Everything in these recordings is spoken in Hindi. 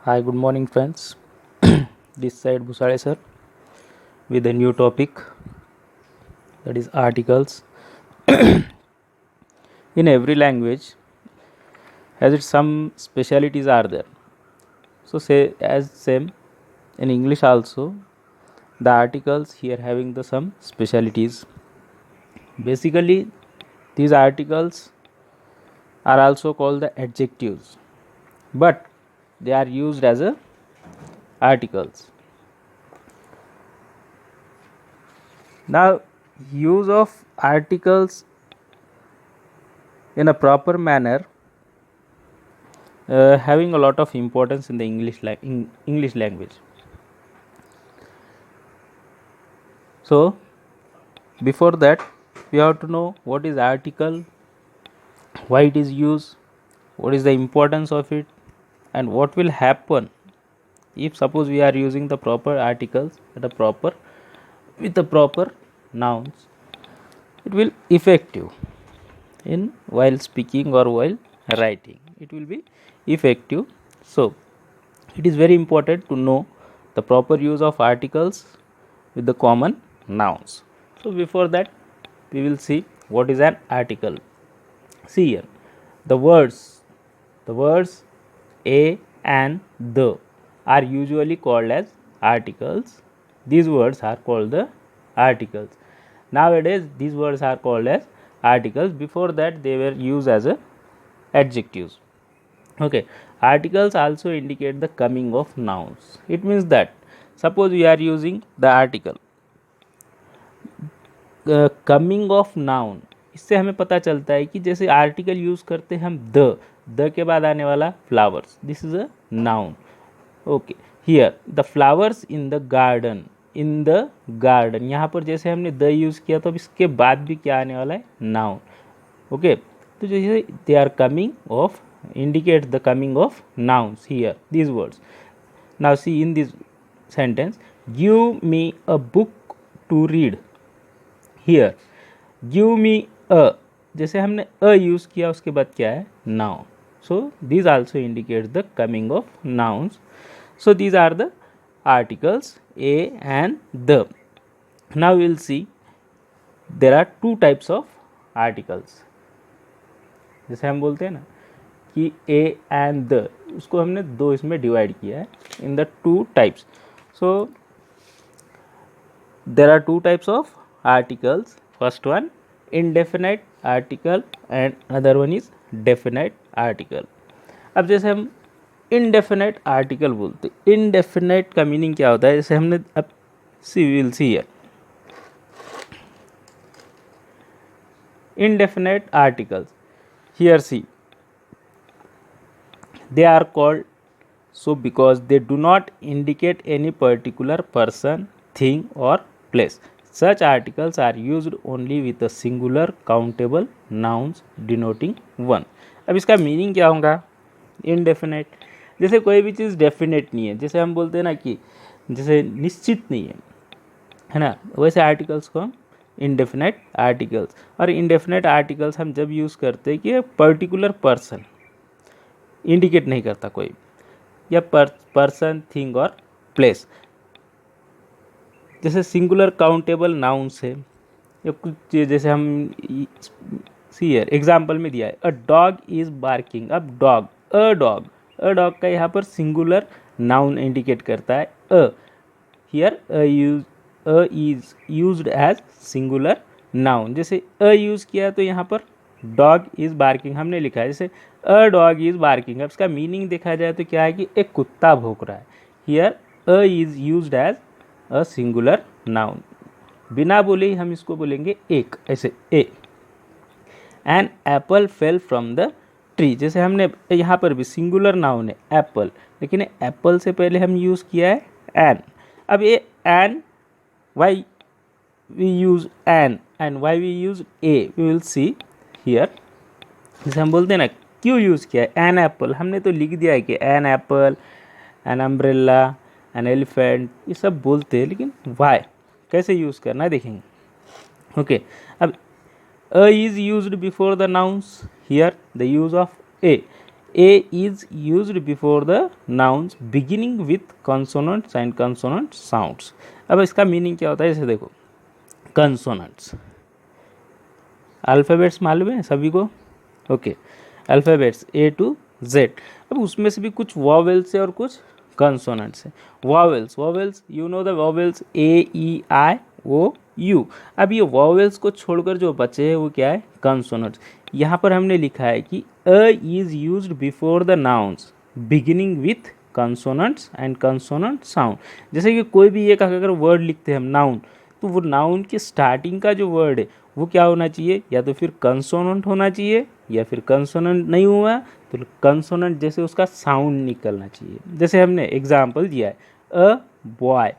Hi, good morning, friends. This side Busare sir with a new topic, that is articles. In every language, has its some specialities are there. So say as same in English also, the articles here having the some specialities. Basically, these articles are also called the adjectives, but they are used as a articles. Now, use of articles in a proper manner having a lot of importance in the English language. So before that, we have to know what is article, why it is used, what is the importance of it, and what will happen if suppose we are using the proper articles at a proper with the proper nouns. It will effective in while speaking or while writing. It will be effective. So it is very important to know the proper use of articles with the common nouns. So before that, we will see what is an article. See here, the words a and the are usually called as articles. These words are called the articles. Nowadays these words are called as articles. Before that they were used as a adjectives. Okay, articles also indicate the coming of nouns. It means that suppose we are using the article coming of noun, इससे हमें पता चलता है कि जैसे आर्टिकल यूज़ करते हैं हम द के बाद आने वाला flowers, this is a noun. Okay, here the flowers in the garden, यहाँ पर जैसे हमने द यूज़ किया तो अब इसके बाद भी क्या आने वाला है, नाउन. ओके, तो जैसे they are coming of indicate the coming of nouns here, these words. Now see in this sentence, give me a book to read. Here give me a, जैसे हमने a यूज़ किया उसके बाद क्या है, noun. So these also indicate the coming of nouns. So these are the articles a and the. Now we will see there are two types of articles. जैसे हम बोलते हैं ना कि ए एंड द, उसको हमने दो इसमें डिवाइड किया है in the two types. So there are two types of articles. First one indefinite article and other one is definite article. अब जैसे हम इनडेफिनाइट आर्टिकल बोलते, इनडेफिनाइट का मीनिंग क्या होता है, जैसे हमने अब will see here indefinite articles. Here see, they are called so because they do not indicate any particular person, thing or place. Such articles are used only with a singular countable nouns denoting one. अब इसका मीनिंग क्या होगा, इनडेफिनेट, जैसे कोई भी चीज़ डेफिनेट नहीं है, जैसे हम बोलते हैं ना कि जैसे निश्चित नहीं है ना, वैसे आर्टिकल्स को हम इनडेफिनेट आर्टिकल्स. और इनडेफिनेट आर्टिकल्स हम जब यूज़ करते हैं कि पर्टिकुलर पर्सन इंडिकेट नहीं करता कोई, या पर्सन, थिंग और प्लेस. जैसे सिंगुलर काउंटेबल नाउन्स है या कुछ, जैसे हम सी हियर एग्जाम्पल में दिया है अ डॉग इज बार्किंग. अब डॉग, अ डॉग का यहाँ पर सिंगुलर नाउन इंडिकेट करता है a. Here a is used as singular noun. जैसे अ यूज़ किया तो यहाँ पर डॉग इज़ बार्किंग हमने लिखा है, जैसे अ डॉग इज़ बार्किंग. अब इसका मीनिंग देखा जाए तो क्या है कि एक कुत्ता भौंक रहा है. Here a is used as a singular noun. बिना बोले ही हम इसको बोलेंगे एक, ऐसे a. An apple fell from the tree, जैसे हमने यहाँ पर भी सिंगुलर नाउन है एप्पल, लेकिन एप्पल से पहले हम यूज़ किया है एन. अब ये an, why we use an and why we use a, we will see here. जैसे हम बोलते हैं ना क्यों यूज़ किया है एन एप्पल, हमने तो लिख दिया है कि an apple, an umbrella, an elephant, ये सब बोलते हैं, लेकिन वाई कैसे यूज़ करना है देखेंगे. ओके, अब अ is used before the nouns. Here the use of A. A is used before the nouns beginning with consonants and consonant sounds. अब इसका मीनिंग क्या होता है, जैसे देखो कंसोनेंट्स, अल्फ़ाबेट्स मालूम है सभी को, okay, alphabets A to Z. अब उसमें से भी कुछ वॉवेल्स है और कुछ कंसोनेंट्स है। Vowels, vowels you know the vowels A E I O U. अब ये वॉवेल्स को छोड़कर जो बचे हैं वो क्या है, कंसोनेंट्स। यहाँ पर हमने लिखा है कि अ is used before the nouns beginning with consonants and consonant sound. जैसे कि कोई भी एक अगर वर्ड लिखते हैं हम नाउन, तो वो नाउन की स्टार्टिंग का जो वर्ड है वो क्या होना चाहिए, या तो फिर कंसोनेंट होना चाहिए, या फिर कंसोनेंट नहीं हुआ तो कंसोनेंट जैसे उसका साउंड निकलना चाहिए। जैसे हमने एग्जाम्पल दिया है अ बॉय,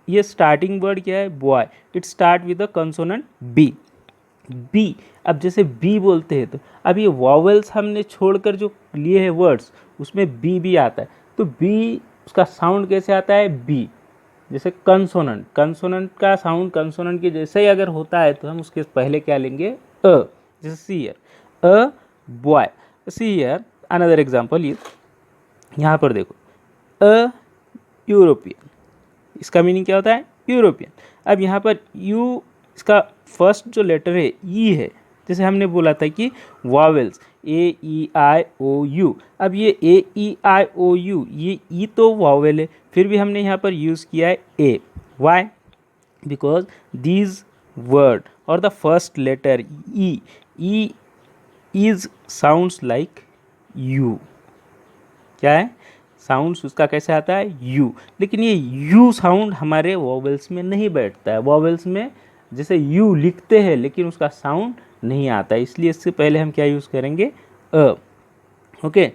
ये स्टार्टिंग वर्ड क्या है, boy, it start with the consonant B, B. अब जैसे बी बोलते हैं तो अब ये वॉवेल्स हमने छोड़कर जो लिए हैं वर्ड्स उसमें बी भी आता है, तो बी उसका साउंड कैसे आता है, बी। जैसे कंसोनेंट, कंसोनेंट का साउंड कंसोनेंट के जैसे ही अगर होता है तो हम उसके पहले क्या लेंगे, अ। जैसे see here a boy, see here another example is, यहाँ पर देखो अ यूरोपियन, इसका मीनिंग क्या होता है, यूरोपियन। अब यहाँ पर यू, इसका फर्स्ट जो लेटर है ई है, जैसे हमने बोला था कि vowels A E I O U. अब ये ए ई आई ओ यू, ये ई तो वॉवेल है, फिर भी हमने यहाँ पर यूज़ किया है A, Y, because these word और the first letter E is sounds like U. क्या है, साउंड्स उसका कैसे आता है, यू। लेकिन ये यू साउंड हमारे वॉवेल्स में नहीं बैठता है। वॉवेल्स में जैसे यू लिखते हैं लेकिन उसका साउंड नहीं आता है, इसलिए इससे पहले हम क्या यूज़ करेंगे, अ। ओके,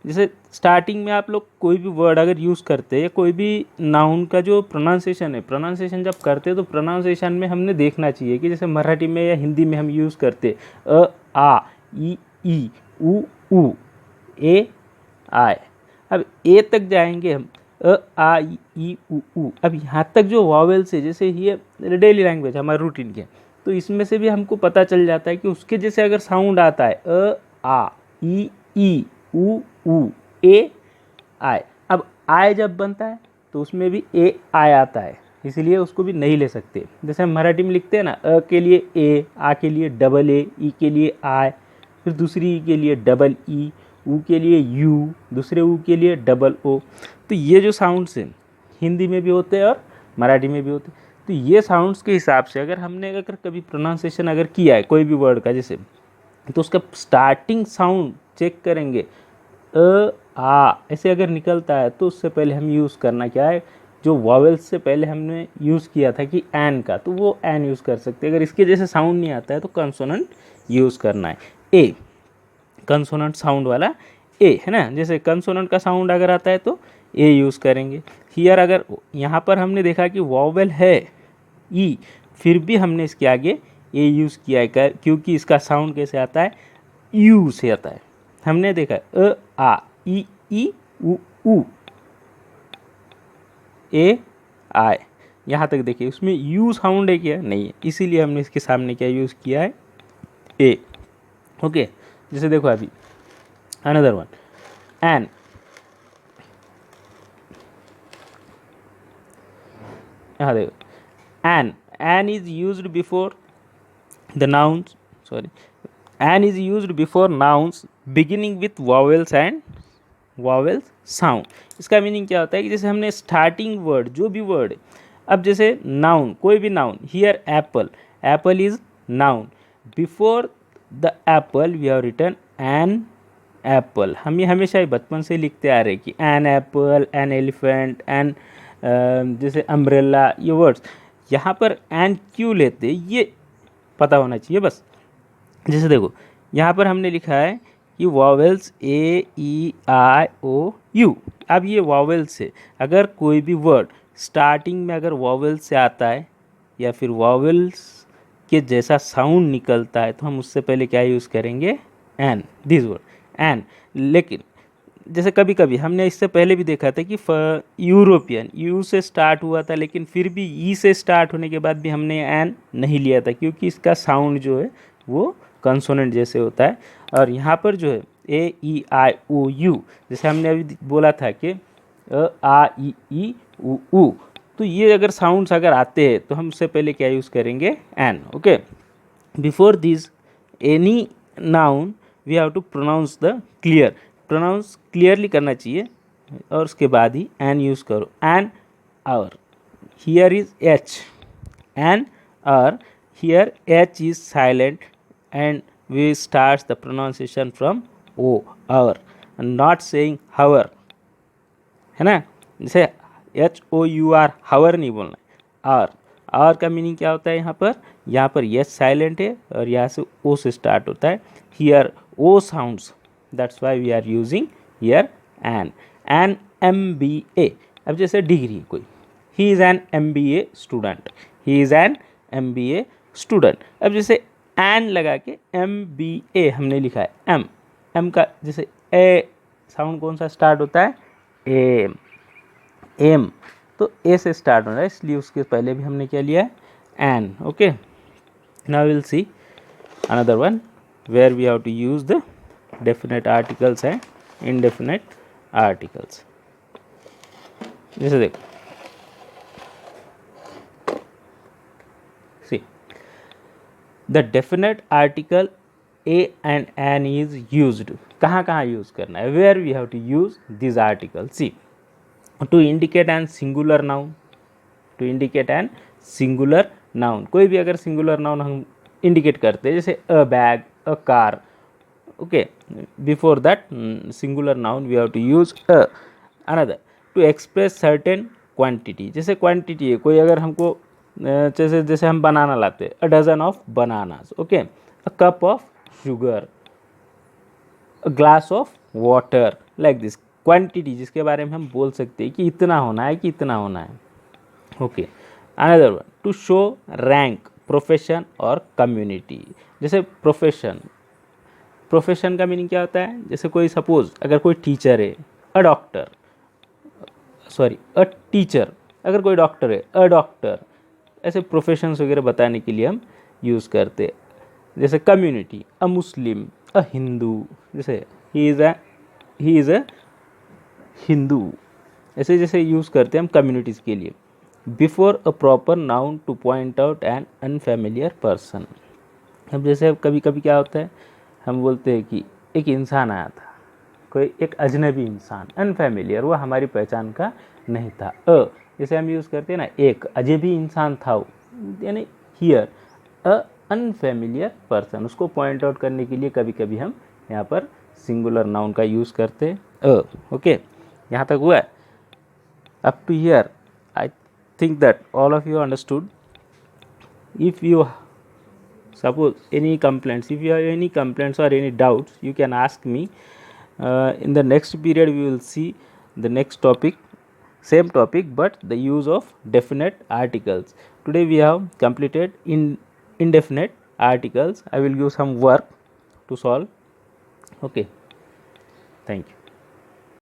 जैसे स्टार्टिंग में आप लोग कोई भी वर्ड अगर यूज़ करते हैं, कोई भी नाउन का जो प्रोनाउंसिएशन है, प्रोनाउंसिएशन जब करते हैं तो प्रोनाउंसिएशन में हमने देखना चाहिए कि जैसे मराठी में या हिंदी में हम यूज़ करते अ आ ई उ ए आए। अब ए तक जाएंगे हम, अ आ ई उ। अब यहाँ तक जो वॉवेल्स है, जैसे ये डेली लैंग्वेज हमारे रूटीन के, तो इसमें से भी हमको पता चल जाता है कि उसके जैसे अगर साउंड आता है अ आ ई उ ए आए। अब आए जब बनता है तो उसमें भी ए आए आता है, इसीलिए उसको भी नहीं ले सकते। जैसे हम मराठी में लिखते हैं ना, अ के लिए ए, आ के लिए डबल ए, ई के लिए आए, फिर दूसरी ई के लिए डबल ई, ऊ के लिए यू, दूसरे ऊ के लिए डबल ओ। तो ये जो साउंड्स हैं हिंदी में भी होते हैं और मराठी में भी होते हैं। तो ये साउंड्स के हिसाब से अगर हमने अगर कभी प्रोनाउंसिएशन अगर किया है कोई भी वर्ड का, जैसे तो उसका स्टार्टिंग साउंड चेक करेंगे, अ आ ऐसे अगर निकलता है तो उससे पहले हम यूज़ करना क्या है, जो वॉवेल्स से पहले हमने यूज़ किया था कि एन का, तो वो एन यूज़ कर सकते हैं। अगर इसके जैसे साउंड नहीं आता है तो कंसोनेंट यूज़ करना है, ए, कंसोनेंट साउंड वाला ए, है ना। जैसे कंसोनेंट का साउंड अगर आता है तो ए यूज़ करेंगे। हियर अगर यहाँ पर हमने देखा कि वॉवेल है ई, फिर भी हमने इसके आगे ए यूज़ किया है, क्योंकि इसका साउंड कैसे आता है, यू से आता है। हमने देखा अ आ ई उ ए आए, यहाँ तक देखिए उसमें यू साउंड है क्या, नहीं है, इसीलिए हमने इसके सामने क्या यूज़ किया है, ए। ओके, जैसे देखो अभी अनदर वन एन, यहाँ देखो an is used before the nouns, sorry, an is used before nouns beginning with vowels and vowels sound. इसका मीनिंग क्या होता है कि जैसे हमने स्टार्टिंग वर्ड जो भी वर्ड है, अब जैसे नाउन, कोई भी noun, here apple, apple is noun, before the apple we have written an apple. हम ये हमेशा ही बचपन से लिखते आ रहे हैं कि an apple, an elephant, an जैसे अम्ब्रेला, ये वर्ड्स यहाँ पर एन क्यों लेते ये पता होना चाहिए बस। जैसे देखो यहाँ पर हमने लिखा है कि vowels A E I O U. अब ये वॉवेल्स से अगर कोई भी वर्ड स्टार्टिंग में अगर वॉवेल्स से आता है या फिर वॉवेल्स के जैसा साउंड निकलता है तो हम उससे पहले क्या यूज़ करेंगे, एन, दिस वर्ड एन। लेकिन जैसे कभी कभी हमने इससे पहले भी देखा था कि यूरोपियन यू से स्टार्ट हुआ था, लेकिन फिर भी ई से स्टार्ट होने के बाद भी हमने एन नहीं लिया था, क्योंकि इसका साउंड जो है वो कंसोनेंट जैसे होता है। और यहाँ पर जो है A E I O U, जैसे हमने अभी बोला था कि A I E I O U, तो ये अगर साउंड्स अगर आते हैं तो हम उससे पहले क्या यूज़ करेंगे, an. Okay, before this any noun we have to pronounce the clear, pronounce clearly करना चाहिए, और उसके बाद ही एन यूज़ करो. An, hour, here is H, an, hour, here H is silent and we starts the pronunciation from o, our, and not saying hour, है ना. जैसे HOUR, हावर नहीं बोलना है, आवर. आवर का मीनिंग क्या होता है यहाँ पर यस साइलेंट है और यहाँ से ओ से स्टार्ट होता है. Here O sounds, that's why we are using here an. An MBA, अब जैसे डिग्री कोई, he is an MBA student, he is an MBA student. अब जैसे एन लगा के MBA हमने लिखा है, एम का जैसे ए साउंड कौन सा स्टार्ट होता है, एम, तो ए से स्टार्ट हो रहा है, इसलिए उसके पहले भी हमने क्या लिया है, an. Okay, now will see another one where we have to use the definite articles and indefinite articles. जैसे देखो, the definite article A and an is used. कहाँ कहाँ यूज करना है, where we have to use this article. See, to indicate an singular noun, to indicate an singular noun, कोई भी अगर सिंगुलर नाउन हम इंडिकेट करते हैं, जैसे a bag, a car, okay, before that singular noun we have to use a. Another, to express certain quantity, जैसे क्वांटिटी है कोई, अगर हमको जैसे हम बनाना लाते हैं, a dozen of bananas, okay, a cup of sugar, a glass of water, like this. Quantity जिसके बारे में हम बोल सकते हैं कि इतना होना है, कि इतना होना है. Okay, another one, to show rank, profession और कम्युनिटी. जैसे प्रोफेशन, प्रोफेशन का मीनिंग क्या होता है, जैसे कोई सपोज अगर कोई टीचर है, a doctor, sorry a teacher, अगर कोई डॉक्टर है, अ डॉक्टर, ऐसे प्रोफेशंस वगैरह बताने के लिए हम यूज़ करते. जैसे कम्युनिटी, अ मुस्लिम, अ हिंदू, जैसे ही इज़ अ हिंदू, ऐसे जैसे यूज़ करते हैं हम कम्युनिटीज़ के लिए. Before a proper noun to point out an unfamiliar person. अब जैसे कभी कभी क्या होता है, हम बोलते हैं कि एक इंसान आया था, कोई एक अजनबी इंसान, अनफेमिलियर, वो हमारी पहचान का नहीं था. जैसे हम यूज़ करते हैं ना, एक अजनबी इंसान था, यानी हियर अ अनफेमिलियर पर्सन, उसको पॉइंट आउट करने के लिए कभी कभी हम यहाँ पर सिंगुलर नाउन का यूज़ करते हैं. ओके, यहाँ तक हुआ है. Up to here I think that all of you understood. If you suppose any complaints, if you have any complaints or any doubts, you can ask me. In the next period we will see the next topic, same topic but the use of definite articles. Today we have completed in indefinite articles. I will give some work to solve. Okay, thank you.